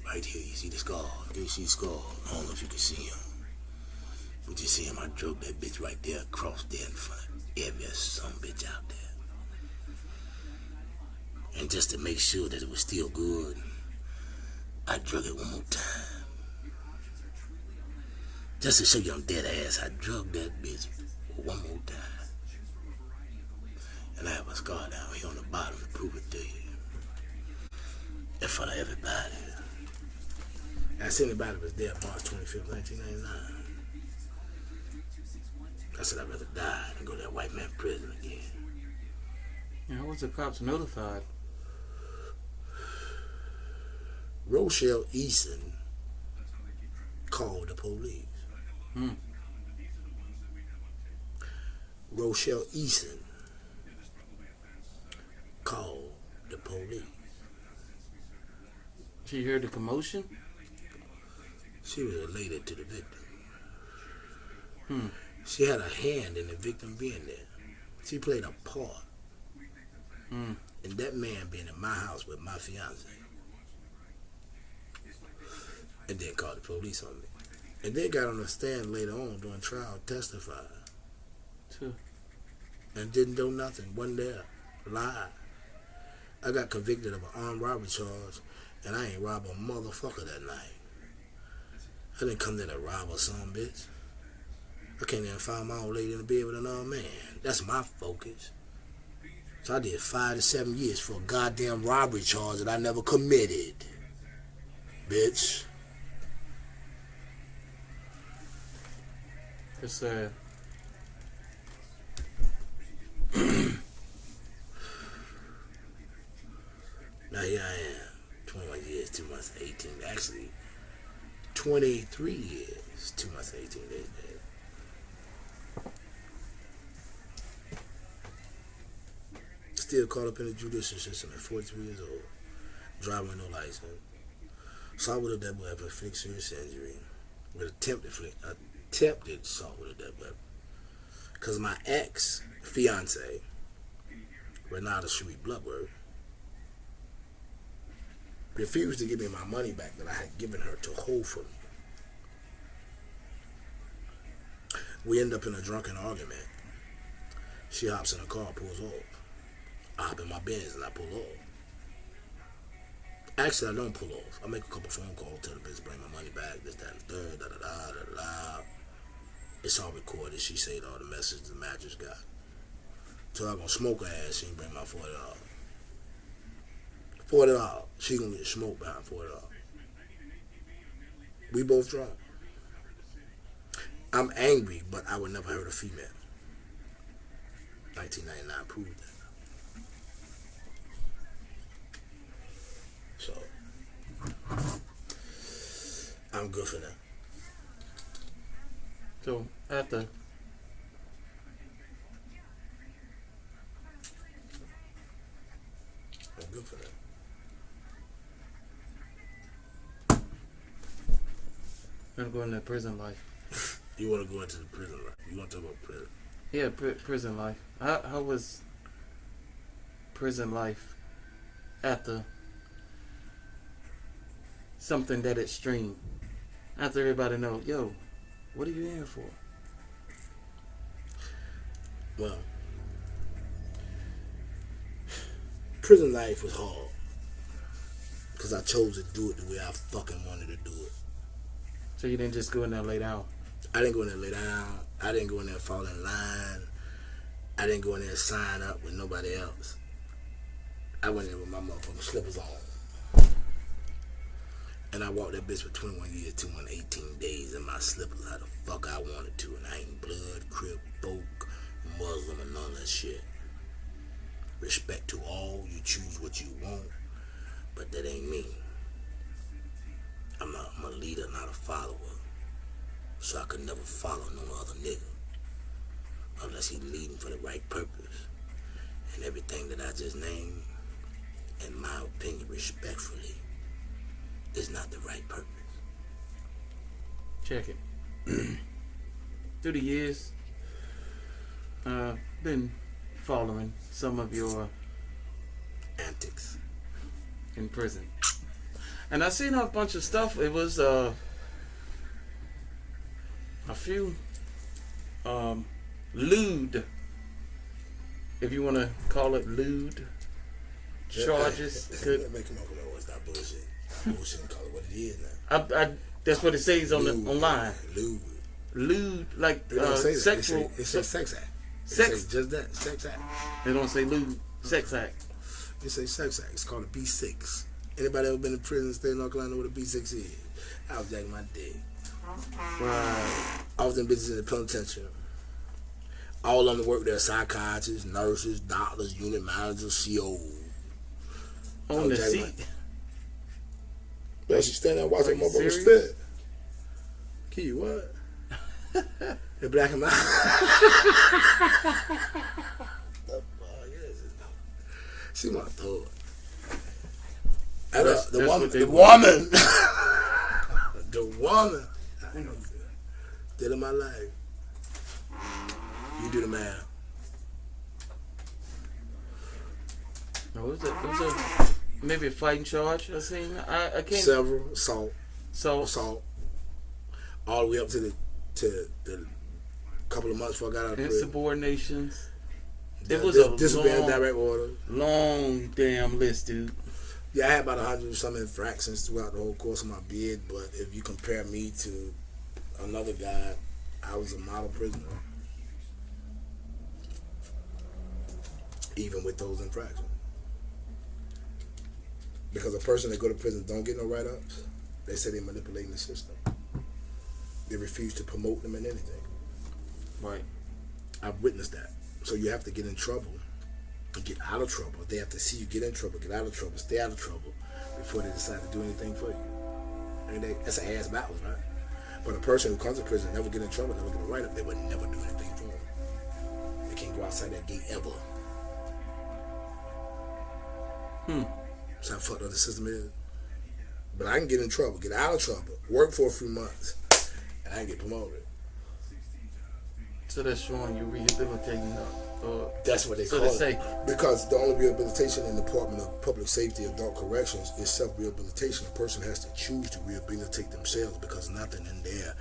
Right here, you see the scar? You see the scar? I don't know if you can see him. But you see him, I drug that bitch right there across there in front of every son bitch out there. And just to make sure that it was still good, I drug it one more time. Just to show you I'm dead ass, I drugged that bitch one more time. And I have a scar down here on the bottom to prove it to you. In front of everybody. I seen anybody was dead March 25th, 1999. I said I'd rather die than go to that white man prison again. Yeah, how was the cops notified? Rochelle Eason called the police. Rochelle Eason called the police. She heard the commotion? She was related to the victim. She had a hand in the victim being there. She played a part in that man being in my house with my fiance. And then called the police on me. And then got on the stand later on during trial, testified. Too. And didn't do nothing, wasn't there, lied. I got convicted of an armed robbery charge, and I ain't robbed a motherfucker that night. I didn't come there to rob or some bitch. I can't even find my old lady in the bed with another man. That's my focus. So I did 5 to 7 years for a goddamn robbery charge that I never committed. Bitch. It's sad. Now here I am, 21 years, 2 months, 18. Actually, 23 years, 2 months, 18 days. Still caught up in the judicial system at 43 years old. Driving with no license. Assault with a deadly weapon, inflict serious injury. With attempted assault with a deadly weapon. Because my ex-fiance, Renata Cherie Bloodworth, refused to give me my money back that I had given her to hold for me. We end up in a drunken argument. She hops in a car, pulls off. I hop in my Benz and I pull off. Actually, I don't pull off. I make a couple phone calls, tell the bitch bring my money back, this, that, and the third, da-da-da. It's all recorded. She said all the messages the mattress got. So I'm gonna smoke her ass, she can bring my $40. $40. She gonna get smoked behind $40. We both drunk. I'm angry, but I would never hurt a female. 1999 proved that. So, I'm good for that. So after I'm good for that. I'm going to prison life. You want to go into the prison life? You want to talk about prison? Yeah, prison life. How was prison life after something that extreme? After everybody know, yo, what are you in for? Well, prison life was hard because I chose to do it the way I fucking wanted to do it. So you didn't just go in there and lay down? I didn't go in there and lay down. I didn't go in there and fall in line. I didn't go in there and sign up with nobody else. I went in with my motherfucking slippers on. And I walked that bitch for 21 years, 218 days in my slippers how the fuck I wanted to. And I ain't blood, crip, folk, Muslim, and none of that shit. Respect to all, you choose what you want, but that ain't me. I'm a leader, not a follower. So I could never follow no other nigga unless he leading for the right purpose. And everything that I just named, in my opinion, respectfully, is not the right purpose. Check it. Through the years, been following some of your Antics. in prison. And I seen a bunch of stuff. It was a few lewd, if you want to call it lewd, charges. Could make him open up. It's not bullshit. Bullshit and call it what it is now. That's what it says on the online. Lewd. lewd, like They don't say that. sexual. It say sex act. It Sex. say just that, sex act. They don't say lewd, sex act. It say sex act. It's called a B6. Anybody ever been in prison in the state of North Carolina know what a B6 is? I was jacking my dick. Right. I was in bitches in the penitentiary. All of them work there, psychiatrists, nurses, doctors, unit managers, CO. On the seat. Yeah, she stand there watching my motherfucker serious? spit. Key, what? The black and white. The fuck is it? See my thought. The woman. The woman. I ain't no good. Dead in my life. You do the math. No, it was a maybe a fighting charge. I seen. I can't. Several assault. So All the way up to the couple of months before I got out of prison. insubordinations. It Yeah, was disobeying long, direct order. long damn list, dude. Yeah, I had about 100 and some infractions throughout the whole course of my bid, but if you compare me to another guy, I was a model prisoner. Even with those infractions. Because a person that go to prison don't get no write-ups, they say they're manipulating the system. They refuse to promote them in anything. Right. I've witnessed that. So you have to get in trouble and get out of trouble. They have to see you get in trouble, get out of trouble, stay out of trouble before they decide to do anything for you. And that's an ass backwards, right? But a person who comes to prison never get in trouble, never get a write-up, they would never do anything wrong. They can't go outside that gate ever. So how fucked up the system is. But I can get in trouble, get out of trouble, work for a few months, and I can get promoted. So that's showing you rehabilitating. That's what they So call to say- it. Because the only rehabilitation in the Department of Public Safety Adult Corrections is self-rehabilitation. A person has to choose to rehabilitate themselves because nothing in there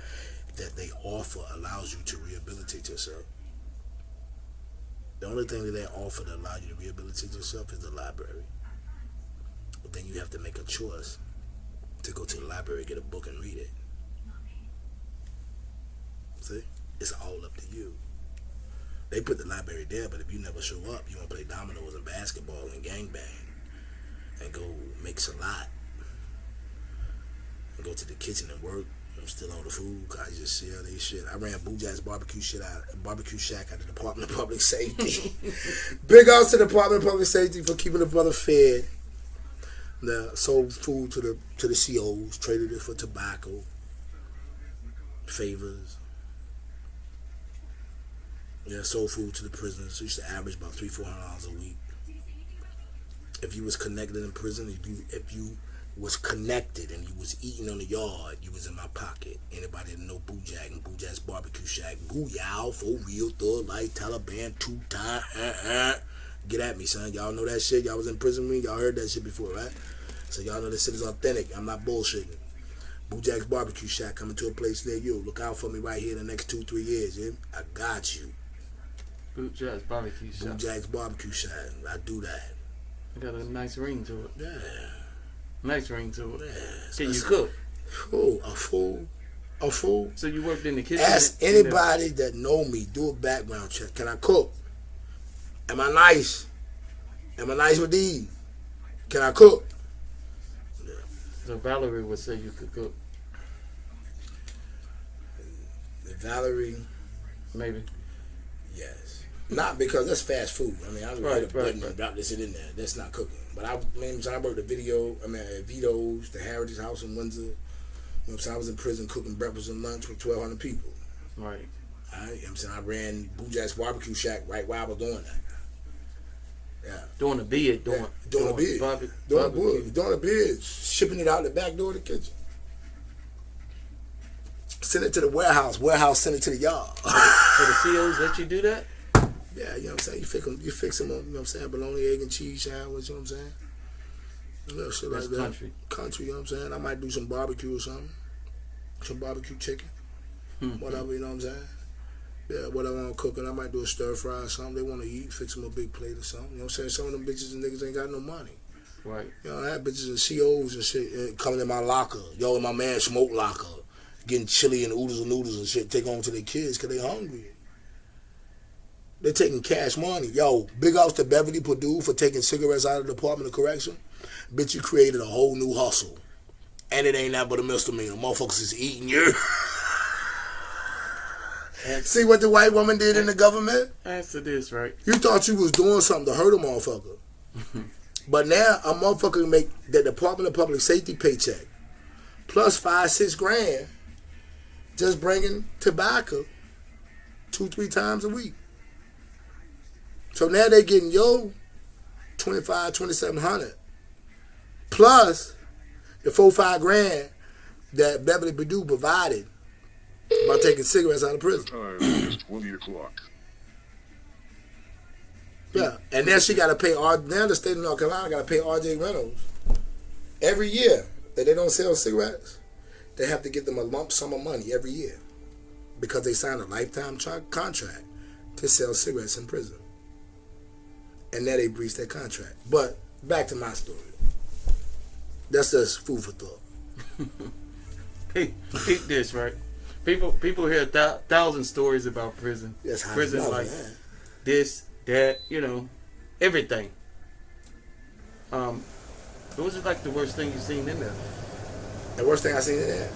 that they offer allows you to rehabilitate yourself. The only thing that they offer that allows you to rehabilitate yourself is the library. But then you have to make a choice to go to the library, get a book, and read it. See? It's all up to you. They put the library there, but if you never show up, you want to play dominoes and basketball and gangbang and go make salad and go to the kitchen and work and steal all the food because I just sell they shit. I ran BooJack's barbecue shack out of the Department of Public Safety. Big ups to the Department of Public Safety for keeping the brother fed. Now, sold food to the COs, traded it for tobacco, favors. Yeah, sold food to the prisoners. Used to average about $300-400 a week. If you was connected in prison, if you was connected and you was eating on the yard, you was in my pocket. Anybody that know BooJack and BooJack's barbecue shack, Booyah, for real, thug like Taliban, 2-time. Get at me, son. Y'all know that shit. Y'all was in prison with me. Y'all heard that shit before, right? So y'all know this shit is authentic. I'm not bullshitting. BooJack's barbecue shack coming to a place near you. Look out for me right here in the next 2-3 years, yeah? I got you. BooJack's barbecue shop. BooJack's barbecue shack. I do that. It got a nice ring to it. Yeah. Nice ring to it. Yeah. Can you cook? Oh, a fool. So you worked in the kitchen? Ask anybody that know me, do a background check. Can I cook? Am I nice? Am I nice with these? Can I cook? Yeah. So Valerie would say you could cook. Valerie, Maybe. yes. Not because that's fast food. I mean, I would hit a button right. and drop this shit in there. That's not cooking. But I worked at Vito's, the Heritage House in Windsor. You know what I'm saying? I was in prison cooking breakfast and lunch with 1,200 people. Right. All right? You know what I'm saying? I ran BooJack's barbecue shack right while I was doing that. Yeah. Doing a bid. Doing a bid. Doing a bid. Shipping it out the back door of the kitchen. Send it to the warehouse. Warehouse send it to the yard. So the COs let you do that? Yeah, you know what I'm saying? You fix them up, you know what I'm saying? Bologna, egg, and cheese sandwich, you know what I'm saying? A little shit That's like that. country. Country, you know what I'm saying? I might do some barbecue or something. Some barbecue chicken. Whatever, you know what I'm saying? Yeah, whatever I'm cooking, I might do a stir fry or something. They want to eat, fix them a big plate or something. You know what I'm saying? Some of them bitches and niggas ain't got no money. Right. You know, I had bitches and COs and shit coming in my locker. Yo, my man smoke locker. getting chili and oodles and noodles and shit, take home to their kids because they hungry. They're taking cash money. Yo, big ups to Beverly Purdue for taking cigarettes out of the Department of Correction. Bitch, you created a whole new hustle. And it ain't that but a misdemeanor. Motherfuckers is eating you. See what the white woman did in the government? Answer this, right? You thought you was doing something to hurt a motherfucker. But now a motherfucker can make the Department of Public Safety paycheck plus 5-6 grand just bringing tobacco 2-3 times a week. So now they getting yo $2,500-$2,700 plus the 4-5 grand that Beverly Purdue provided by taking cigarettes out of prison. Time is 20 o'clock. Yeah, and then she got to pay. Now the state of North Carolina got to pay R.J. Reynolds every year that they don't sell cigarettes. They have to give them a lump sum of money every year because they signed a lifetime contract to sell cigarettes in prison. And now they breached that contract. But back to my story. That's just food for thought. Keep this, right? People hear 1,000 stories about prison. That's how prison, it's like man. this, that, you know, everything. What was it like the worst thing you seen in there? The worst thing I seen in there.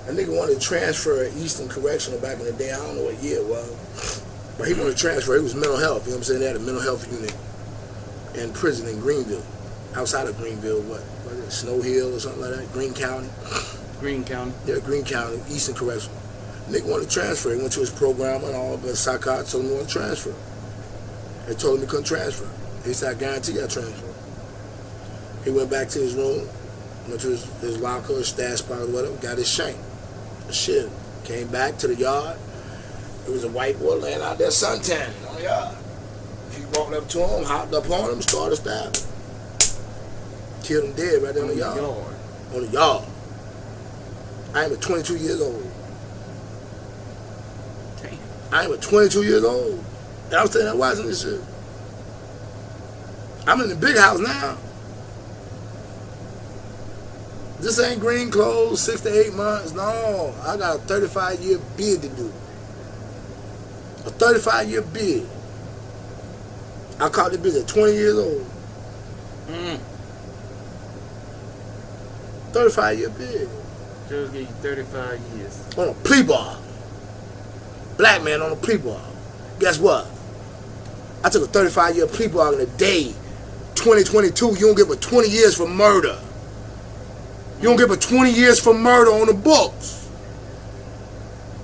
A nigga wanted to transfer Eastern Correctional back in the day. I don't know what year it was. But he wanted to transfer. It was mental health. You know what I'm saying? They had a mental health unit in prison in Greenville. Outside of Greenville, what was it? Snow Hill or something like that? Greene County. Greene County. Yeah, Greene County, Eastern Correctional. Nigga wanted to transfer. He went to his program and all, but psychiatrist told him he wanted to transfer. They told him he couldn't transfer. He said, I guarantee I transfer. He went back to his room, went to his locker, his stash spot or whatever, got his shank. Shit. Came back to the yard. There was a white boy laying out there suntanning on the yard. He walked up to him, hopped up on him, started stabbing. Killed him dead right there on the yard. On the yard. I am 22 years old. Damn. I am 22 years old. And I'm standing there watching this shit. I'm in the big house now. This ain't green clothes, 6 to 8 months. No, I got a 35-year bid to do. A 35-year bid. I caught this bitch at 20 years old. 35-year bid. Just give you 35 years. On a plea bar. Black man on a plea bar. Guess what? I took a 35-year plea bar in a day. 2022, you don't get but 20 years for murder. You don't get but 20 years for murder on the books.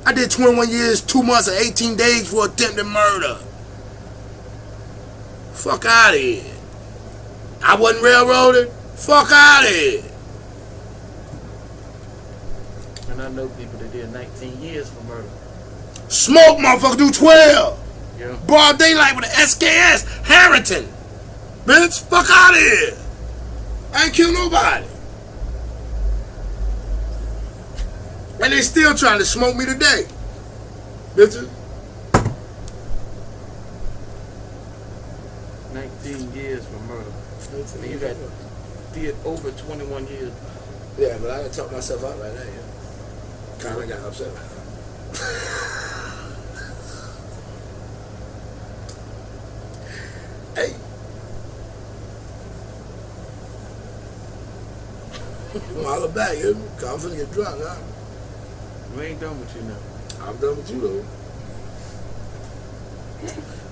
I did 21 years, 2 months, and 18 days for attempted murder. Fuck out of here. I wasn't railroaded. Fuck out of here. And I know people that did 19 years for murder. Smoke, motherfucker, do 12. Yeah. Broad daylight with an SKS. Harrington. Bitch, fuck out of here. I ain't killed nobody. And they still trying to smoke me today. Bitches. 19 years for murder. And you got did over 21 years. Yeah, but I done talked myself out right now, yeah. Kinda got upset. Hey. I'm holler back, yeah. Cause I'm finna get drunk, huh? We ain't done with you now. I'm done with you, though.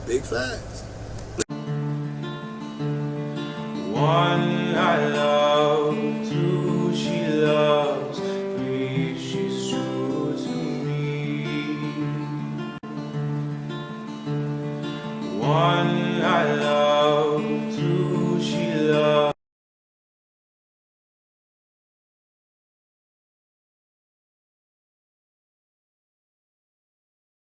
Big facts. One I love, two she loves, three she's true to me. One I love.